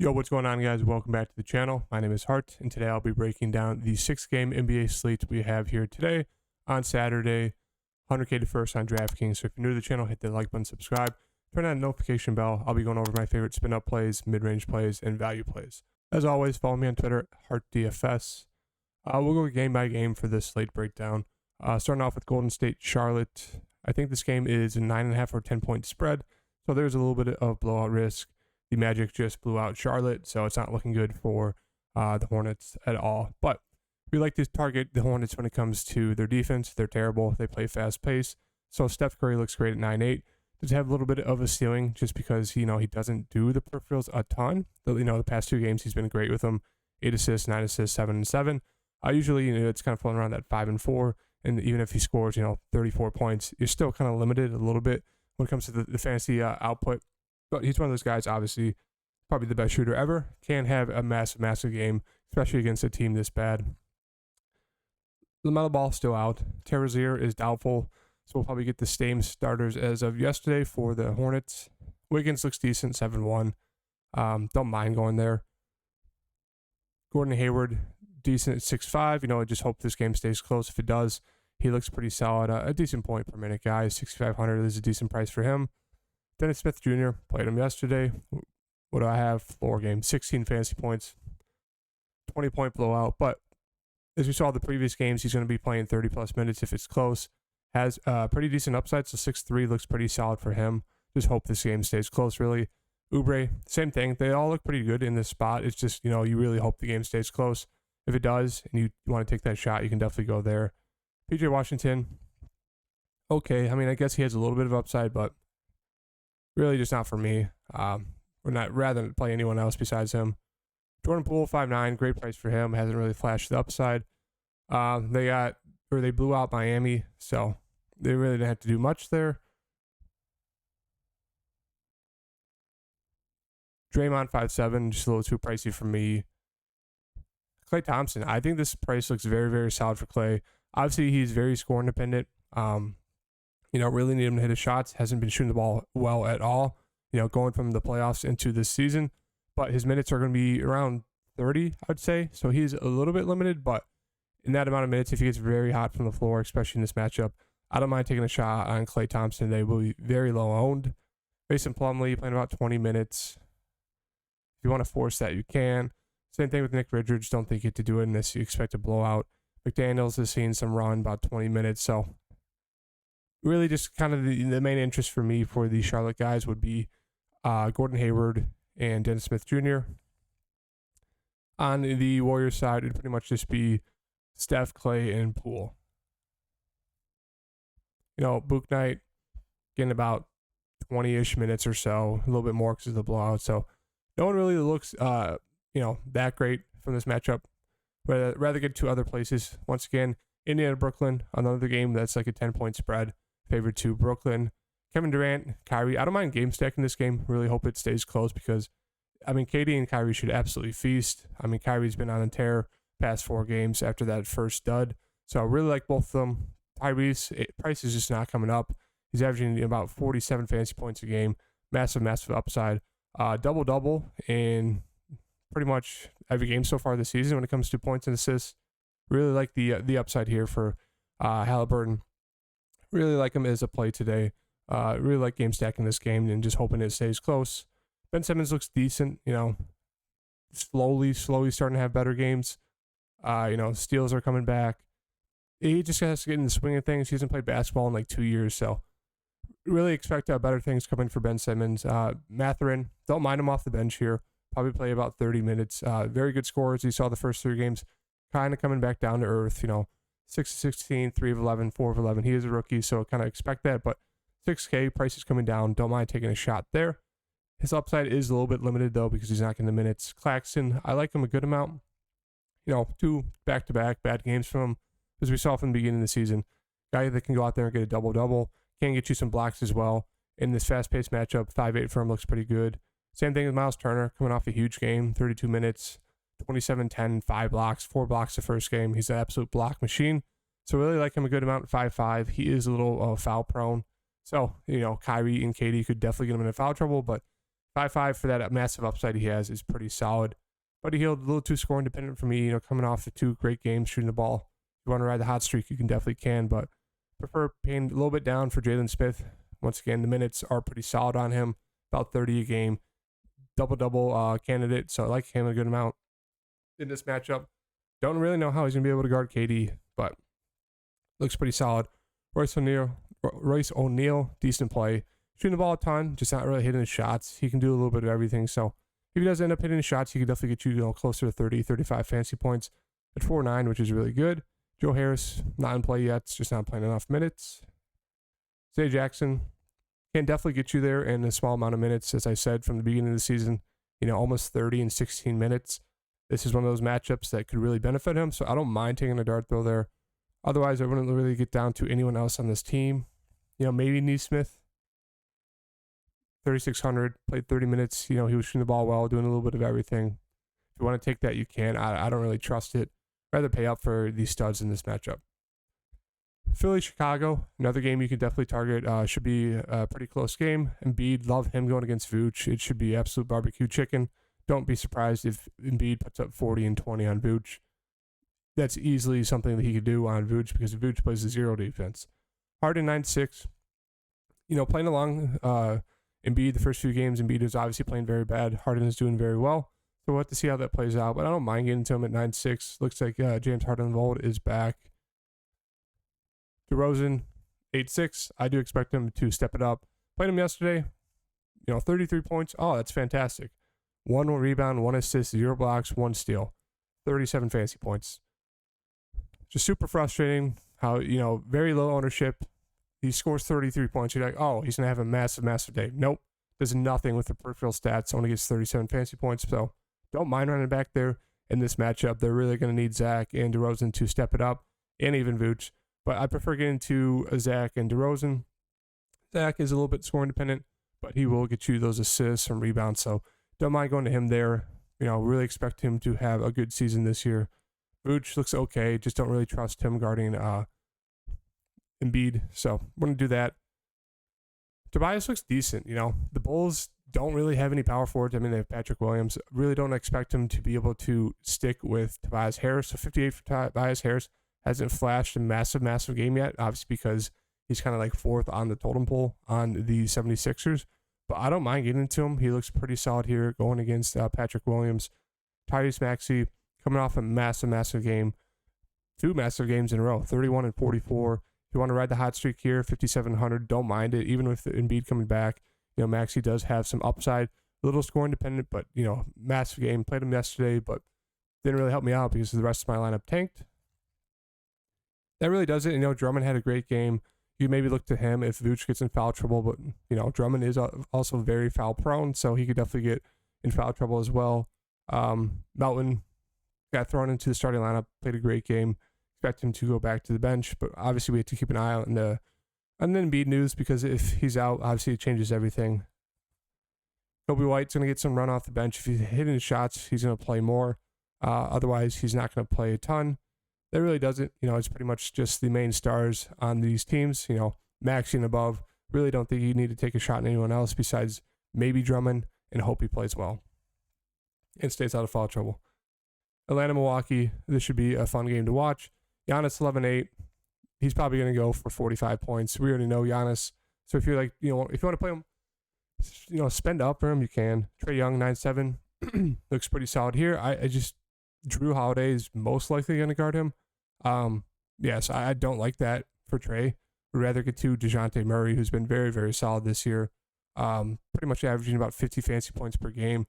Yo, what's going on, guys? Welcome back to the channel. My name is Hart, and today I'll be breaking down the 6-game NBA slate we have here today on Saturday, 100K to first on DraftKings. So if you're new to the channel, hit the like button, subscribe, turn on the notification bell. I'll be going over my favorite spin-up plays, mid-range plays, and value plays. As always, follow me on Twitter, HartDFS. We'll go game by game for this slate breakdown. Starting off with Golden State, Charlotte. I think this game is a 9.5 or 10-point spread, so there's a little bit of blowout risk. The Magic just blew out Charlotte, so it's not looking good for the Hornets at all. But we like to target the Hornets when it comes to their defense. They're terrible. They play fast pace. So Steph Curry looks great at 9.8. Does have a little bit of a ceiling just because, he doesn't do the peripherals a ton. The past 2 games he's been great with them. 8 assists, 9 assists, 7 and 7. Usually, it's kind of floating around that 5 and 4. And even if he scores, 34 points, you're still kind of limited a little bit when it comes to the fantasy output. But he's one of those guys, obviously, probably the best shooter ever. Can have a massive game, especially against a team this bad. LaMelo Ball still out. Terzier is doubtful, so we'll probably get the same starters as of yesterday for the Hornets. Wiggins looks decent, 7-1. Don't mind going there. Gordon Hayward, decent at 6'5". I just hope this game stays close. If it does, he looks pretty solid. A decent point per minute guy. 6,500 is a decent price for him. Dennis Smith Jr. played him yesterday. What do I have? Floor game. 16 fantasy points. 20-point blowout. But as we saw the previous games, he's going to be playing 30-plus minutes if it's close. Has a pretty decent upside, so 6'3" looks pretty solid for him. Just hope this game stays close, really. Oubre, same thing. They all look pretty good in this spot. It's just, you really hope the game stays close. If it does, and you want to take that shot, you can definitely go there. PJ Washington, okay. I guess he has a little bit of upside, but really just not for me. Would not rather play anyone else besides him. Jordan Poole, 5'9", great price for him. Hasn't really flashed the upside. They blew out Miami, so they really didn't have to do much there. Draymond, 5'7", just a little too pricey for me. Klay Thompson, I think this price looks very, very solid for Klay. Obviously, he's very scoring dependent. Really need him to hit his shots. Hasn't been shooting the ball well at all, going from the playoffs into this season. But his minutes are going to be around 30, I'd say. So he's a little bit limited, but in that amount of minutes, if he gets very hot from the floor, especially in this matchup, I don't mind taking a shot on Klay Thompson. They will be very low owned. Mason Plumlee playing about 20 minutes. If you want to force that, you can. Same thing with Nick Richards. Don't think you get to do it unless you expect a blowout. McDaniels has seen some run, about 20 minutes. So really just kind of the main interest for me for the Charlotte guys would be Gordon Hayward and Dennis Smith Jr. On the Warriors side, it'd pretty much just be Steph, Klay, and Poole. Book night getting about 20-ish minutes or so, a little bit more because of the blowout. So no one really looks, that great from this matchup. But rather get to other places. Once again, Indiana, Brooklyn, another game that's like a 10-point spread. Favored to Brooklyn. Kevin Durant, Kyrie. I don't mind game stacking this game. Really hope it stays close because, KD and Kyrie should absolutely feast. Kyrie's been on a tear past 4 games after that first dud. So I really like both of them. Kyrie's price is just not coming up. He's averaging about 47 fantasy points a game. Massive upside. Double-double in pretty much every game so far this season when it comes to points and assists. Really like the upside here for Halliburton. Really like him as a play today. Really like game stacking this game and just hoping it stays close. Ben Simmons looks decent, slowly starting to have better games. Steals are coming back. He just has to get in the swing of things. He hasn't played basketball in like 2 years, so really expect better things coming for Ben Simmons. Mathurin, don't mind him off the bench here. Probably play about 30 minutes. Very good scores. You saw the first 3 games kind of coming back down to earth, 6-16, 3 of 11, 4 of 11. He is a rookie, so kind of expect that, but 6K, price is coming down. Don't mind taking a shot there. His upside is a little bit limited, though, because he's not getting the minutes. Claxton, I like him a good amount. 2 back-to-back bad games from him, as we saw from the beginning of the season. Guy that can go out there and get a double-double. Can get you some blocks as well. In this fast-paced matchup, 5'8" for him looks pretty good. Same thing with Miles Turner, coming off a huge game, 32 minutes, 27-10, 5 blocks, 4 blocks the first game. He's an absolute block machine. So really like him a good amount at 5'5". He is a little foul prone. So, Kyrie and KD could definitely get him into foul trouble, but 5-5 for that massive upside he has is pretty solid. But he'll a little too scoring dependent for me, coming off the 2 great games shooting the ball. If you want to ride the hot streak, you can, but prefer paying a little bit down for Jalen Smith. Once again, the minutes are pretty solid on him, about 30 a game. Double-double candidate, so I like him a good amount in this matchup. Don't really know how he's going to be able to guard KD, but looks pretty solid. Royce O'Neal, decent play. Shooting the ball a ton, just not really hitting his shots. He can do a little bit of everything, so if he does end up hitting his shots, he could definitely get you, closer to 30, 35 fantasy points at 4-9, which is really good. Joe Harris, not in play yet, just not playing enough minutes. Zay Jackson can definitely get you there in a small amount of minutes, as I said from the beginning of the season, almost 30 and 16 minutes. This is one of those matchups that could really benefit him, so I don't mind taking a dart throw there. Otherwise, I wouldn't really get down to anyone else on this team. Maybe Neesmith, 3,600, played 30 minutes. He was shooting the ball well, doing a little bit of everything. If you want to take that, you can. I don't really trust it. Rather pay up for these studs in this matchup. Philly, Chicago, another game you can definitely target. Should be a pretty close game. Embiid, love him going against Vooch. It should be absolute barbecue chicken. Don't be surprised if Embiid puts up 40 and 20 on Vooch. That's easily something that he could do on Vooch because Vooch plays a 0 defense. Harden 9-6. Playing along Embiid the first few games, Embiid is obviously playing very bad. Harden is doing very well. So we'll have to see how that plays out. But I don't mind getting to him at 9-6. Looks like James Harden-Vold is back. DeRozan, 8-6. I do expect him to step it up. Played him yesterday. 33 points. Oh, that's fantastic. 1 rebound, 1 assist, 0 blocks, 1 steal. 37 fantasy points. Just super frustrating how, very low ownership. He scores 33 points. You're like, oh, he's going to have a massive, massive day. Nope. Does nothing with the peripheral stats. Only gets 37 fantasy points. So don't mind running back there in this matchup. They're really going to need Zach and DeRozan to step it up, and even Vooch. But I prefer getting to Zach and DeRozan. Zach is a little bit scoring dependent, but he will get you those assists and rebounds. So don't mind going to him there. Really expect him to have a good season this year. Vooch looks okay. Just don't really trust him guarding Embiid. So I'm going to do that. Tobias looks decent. The Bulls don't really have any power forwards. I mean, they have Patrick Williams. Really don't expect him to be able to stick with Tobias Harris. So 58 for Tobias Harris. Hasn't flashed a massive, massive game yet, obviously because he's kind of like 4th on the totem pole on the 76ers. But I don't mind getting into him. He looks pretty solid here going against Patrick Williams. Tyrese Maxey coming off a massive, massive game. 2 massive games in a row, 31 and 44. If you want to ride the hot streak here, 5,700, don't mind it. Even with Embiid coming back, Maxey does have some upside. A little scoring dependent, but, massive game. Played him yesterday, but didn't really help me out because the rest of my lineup tanked. That really does it. Drummond had a great game. You maybe look to him if Vooch gets in foul trouble, but, Drummond is also very foul prone, so he could definitely get in foul trouble as well. Melton got thrown into the starting lineup, played a great game. Expect him to go back to the bench, but obviously we have to keep an eye on the Embiid news because if he's out, obviously it changes everything. Kobe White's going to get some run off the bench. If he's hitting his shots, he's going to play more. Otherwise, he's not going to play a ton. That really doesn't. It's pretty much just the main stars on these teams. Maxey and above. Really don't think you need to take a shot on anyone else besides maybe Drummond and hope he plays well and stays out of foul trouble. Atlanta, Milwaukee. This should be a fun game to watch. Giannis 11-8. He's probably going to go for 45 points. We already know Giannis. So if you're like, if you want to play him, spend up for him, you can. Trae Young 9-7 looks pretty solid here. I just Drew Holiday is most likely going to guard him. Yes, I don't like that for Trae. Would rather get to DeJounte Murray, who's been very, very solid this year. Pretty much averaging about 50 fantasy points per game.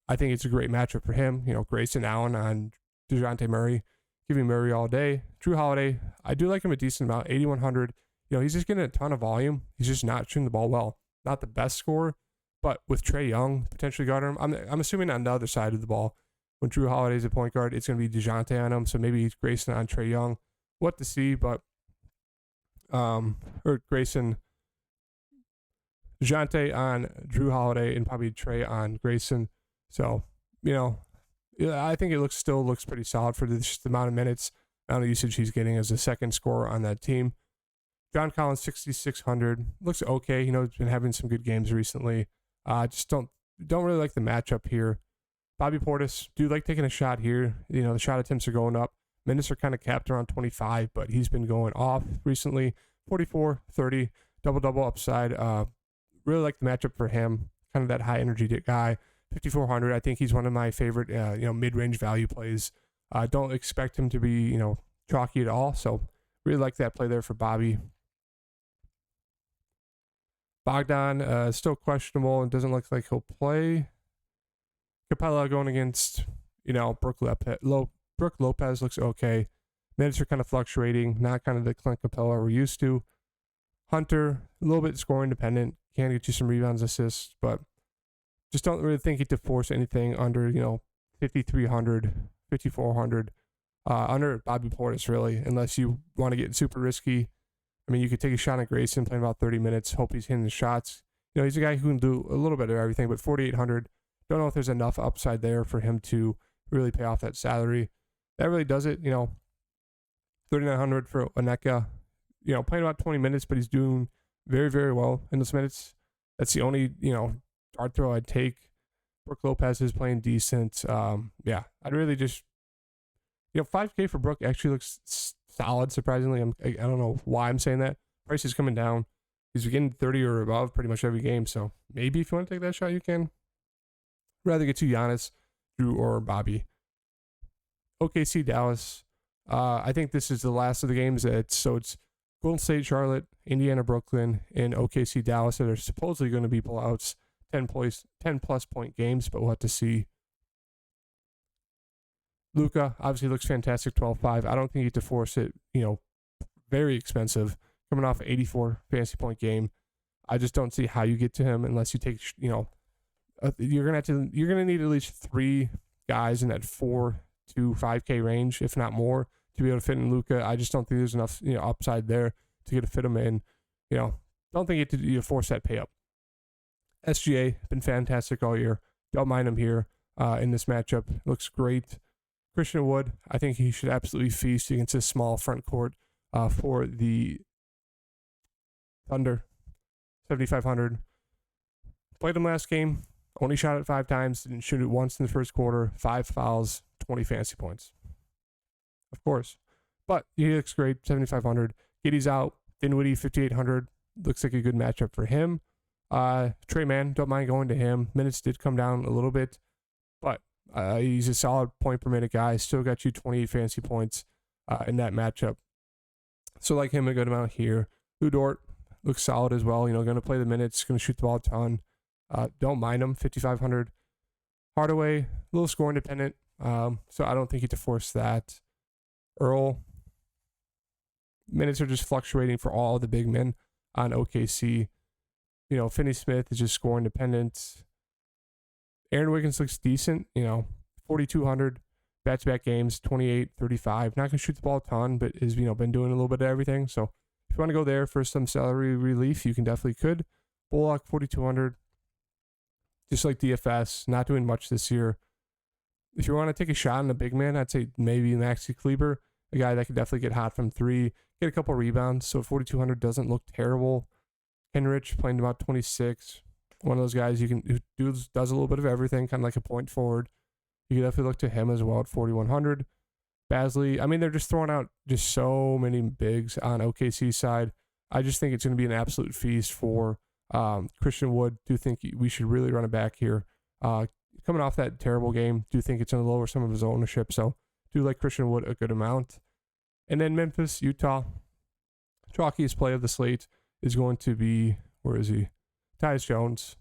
I think it's a great matchup for him. Grayson Allen on DeJounte Murray. Giving Murray all day. Drew Holiday, I do like him a decent amount, 8,100. He's just getting a ton of volume. He's just not shooting the ball well. Not the best scorer, but with Trae Young potentially guarding him, I'm assuming on the other side of the ball, when Drew Holiday's a point guard, it's going to be DeJounte on him. So maybe he's Grayson on Trae Young. What to see, but or Grayson, DeJounte on Drew Holiday, and probably Trae on Grayson. So I think it still looks pretty solid for the amount of minutes, amount of usage he's getting as a second scorer on that team. John Collins, 6,600. Looks okay. He's been having some good games recently. Just don't really like the matchup here. Bobby Portis, do like taking a shot here. You know, the shot attempts are going up. Minutes are kind of capped around 25, but he's been going off recently. 44, 30, double-double upside. Really like the matchup for him. Kind of that high-energy guy. 5,400, I think he's one of my favorite, mid-range value plays. Don't expect him to be, chalky at all. So really like that play there for Bobby. Bogdan, still questionable and doesn't look like he'll play. Capella going against, Brook Lopez looks okay. Minutes are kind of fluctuating, not kind of the Clint Capella we're used to. Hunter, a little bit scoring dependent, can get you some rebounds, assists, but just don't really think he to force anything under, 5,300, 5,400, under Bobby Portis, really, unless you want to get super risky. I mean, you could take a shot at Grayson, playing about 30 minutes, hope he's hitting the shots. He's a guy who can do a little bit of everything, but 4,800, don't know if there's enough upside there for him to really pay off that salary. That really does it, 3,900 for Oneka, playing about 20 minutes, but he's doing very, very well in those minutes. That's the only, dart throw I'd take. Brook Lopez is playing decent. I'd really just, 5K for Brook actually looks solid, surprisingly. I don't know why I'm saying that. Price is coming down. He's getting 30 or above pretty much every game, so maybe if you want to take that shot, you can. Rather get to Giannis, Drew, or Bobby. OKC, Dallas. I think this is the last of the games. It's Golden State, Charlotte, Indiana, Brooklyn, and OKC, Dallas that are supposedly going to be blowouts, 10-plus point games, but we'll have to see. Luka obviously looks fantastic, 12-5. I don't think you have to force it, very expensive. Coming off an 84 fantasy point game. I just don't see how you get to him unless you take, you're going to need at least 3 guys in that 4 to 5K range, if not more, to be able to fit in Luka. I just don't think there's enough, upside there to get to fit him in. Don't think you have to force that pay up. SGA, been fantastic all year. Don't mind him here in this matchup. Looks great. Christian Wood, I think he should absolutely feast against this small front court for the Thunder. 7,500. Played him last game. Only shot it 5 times. Didn't shoot it once in the first quarter. 5 fouls, 20 fantasy points. Of course. But he looks great. 7,500. Giddy's out. Dinwiddie, 5,800. Looks like a good matchup for him. Trey Mann, don't mind going to him. Minutes did come down a little bit. But he's a solid point per minute guy. Still got you 28 fantasy points in that matchup. So like him a good amount here. Lou Dort looks solid as well. Going to play the minutes. Going to shoot the ball a ton. Don't mind him. 5,500. Hardaway, a little scoring dependent. So I don't think you have to force that. Earl, minutes are just fluctuating for all the big men on OKC. Finney Smith is just scoring dependent. Aaron Wiggins looks decent, 4,200, back-to-back games, 28, 35. Not going to shoot the ball a ton, but has, been doing a little bit of everything. So if you want to go there for some salary relief, you could. Bullock, 4,200. Just like DFS, not doing much this year. If you want to take a shot on a big man, I'd say maybe Maxi Kleber, a guy that could definitely get hot from 3, get a couple rebounds. So 4,200 doesn't look terrible. Henrich playing about 26. One of those guys who does a little bit of everything, kind of like a point forward. You can definitely look to him as well at 4,100. Basley, I mean, they're just throwing out just so many bigs on OKC side. I just think it's going to be an absolute feast for Christian Wood. Do think we should really run it back here. Coming off that terrible game, do think it's going to lower some of his ownership. So do like Christian Wood a good amount. And then Memphis, Utah. Chalkiest play of the slate is going to be, where is he? Tyus Jones.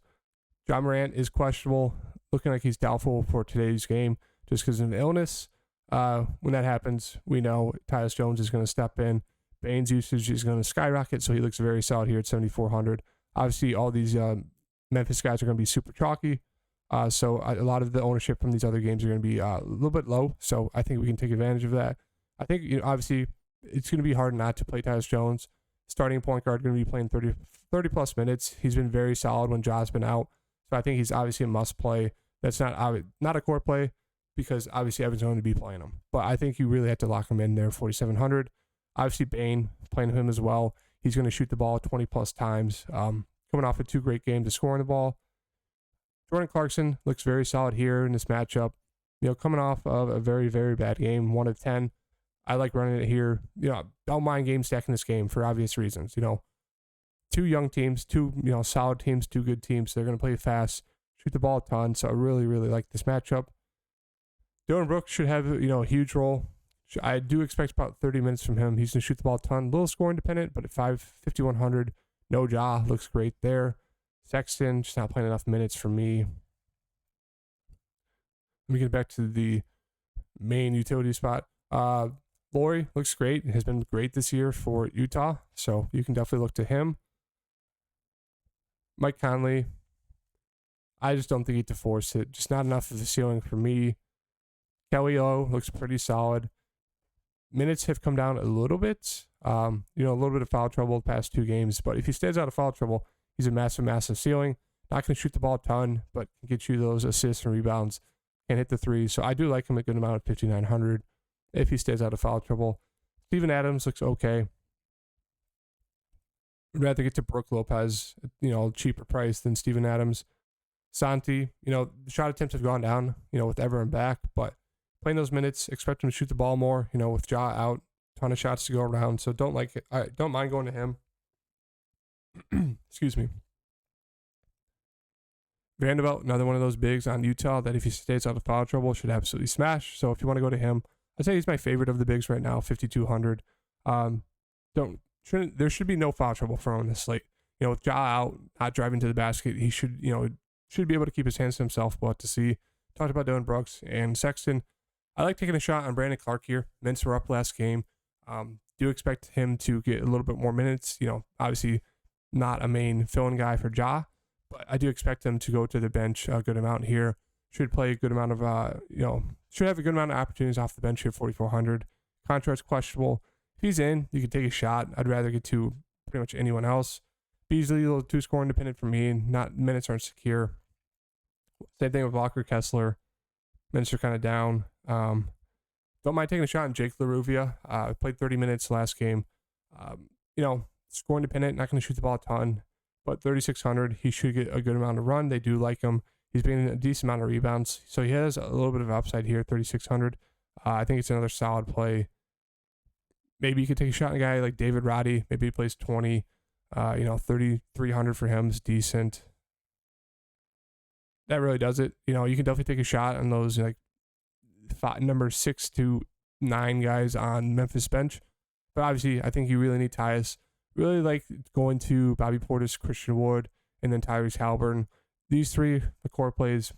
John Morant is questionable, looking like he's doubtful for today's game just because of an illness. When that happens, we know Tyus Jones is going to step in. Bane's usage is going to skyrocket, so he looks very solid here at 7,400. Obviously, all these Memphis guys are going to be super chalky, so a lot of the ownership from these other games are going to be a little bit low, so I think we can take advantage of that. I think, obviously, it's going to be hard not to play Tyus Jones. Starting point guard going to be playing 30 plus minutes. He's been very solid when Ja's been out. So I think he's obviously a must play. That's not a core play because obviously Evan's going to be playing him. But I think you really have to lock him in there, 4,700. Obviously Bane, playing him as well. He's going to shoot the ball 20 plus times. Coming off of 2 great games of scoring the ball. Jordan Clarkson looks very solid here in this matchup. Coming off of a very, very bad game, 1 of 10. I like running it here. Don't mind game stacking this game for obvious reasons. Two young teams, two solid teams, two good teams. They're going to play fast, shoot the ball a ton. So I really, really like this matchup. Dylan Brooks should have a huge role. I do expect about 30 minutes from him. He's going to shoot the ball a ton. A little scoring dependent, but at 5,100, no Ja looks great there. Sexton just not playing enough minutes for me. Let me get back to the main utility spot. Laurie looks great. Has been great this year for Utah, so you can definitely look to him. Mike Conley, I just don't think he can force it. Just not enough of a ceiling for me. Kelly O looks pretty solid. Minutes have come down a little bit. A little bit of foul trouble the past 2 games, but if he stays out of foul trouble, he's a massive, massive ceiling. Not going to shoot the ball a ton, but can get you those assists and rebounds. Can hit the 3. So I do like him a good amount at 5,900 if he stays out of foul trouble. Steven Adams looks okay. I'd rather get to Brook Lopez, cheaper price than Steven Adams. Santi, the shot attempts have gone down, with everyone back, but playing those minutes, expect him to shoot the ball more, with Ja out, ton of shots to go around. So don't mind going to him. Excuse me. Vanderbilt, another one of those bigs on Utah that if he stays out of foul trouble should absolutely smash. So if you want to go to him, I'd say he's my favorite of the bigs right now, 5,200. There should be no foul trouble for him on this slate. With Ja out, not driving to the basket, he should be able to keep his hands to himself. We'll have to see. Talked about Dylan Brooks and Sexton. I like taking a shot on Brandon Clark here. Minutes were up last game. Do expect him to get a little bit more minutes. Obviously not a main fill-in guy for Ja, but I do expect him to go to the bench a good amount here. Should play a good amount of, should have a good amount of opportunities off the bench here, 4,400. Contract's questionable. If he's in, you can take a shot. I'd rather get to pretty much anyone else. Beasley, a little too scoring dependent for me. Minutes aren't secure. Same thing with Walker Kessler. Minutes are kind of down. Don't mind taking a shot on Jake LaRuvia. Played 30 minutes last game. Scoring dependent, not going to shoot the ball a ton, but 3,600, he should get a good amount of run. They do like him. He's been a decent amount of rebounds, so he has a little bit of upside here, 3,600. I think it's another solid play. Maybe you could take a shot on a guy like David Roddy. Maybe he plays 20. 3,300 for him is decent. That really does it. You can definitely take a shot on those number 6 to 9 guys on Memphis bench. But obviously, I think you really need Tyus. Really like going to Bobby Portis, Christian Wood, and then Tyrese Halliburton. These 3, the core plays,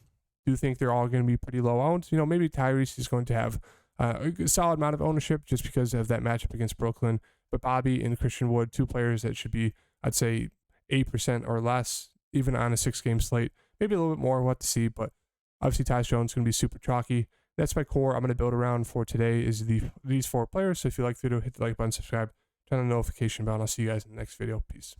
do think they're all going to be pretty low owned. Maybe Tyrese is going to have a solid amount of ownership just because of that matchup against Brooklyn. But Bobby and Christian Wood, 2 players that should be, I'd say, 8% or less, even on a 6-game slate. Maybe a little bit more, we'll have to see. But obviously, Tyus Jones is going to be super chalky. That's my core I'm going to build around for today is these 4 players. So if you like the video, hit the like button, subscribe, turn on the notification bell, and I'll see you guys in the next video. Peace.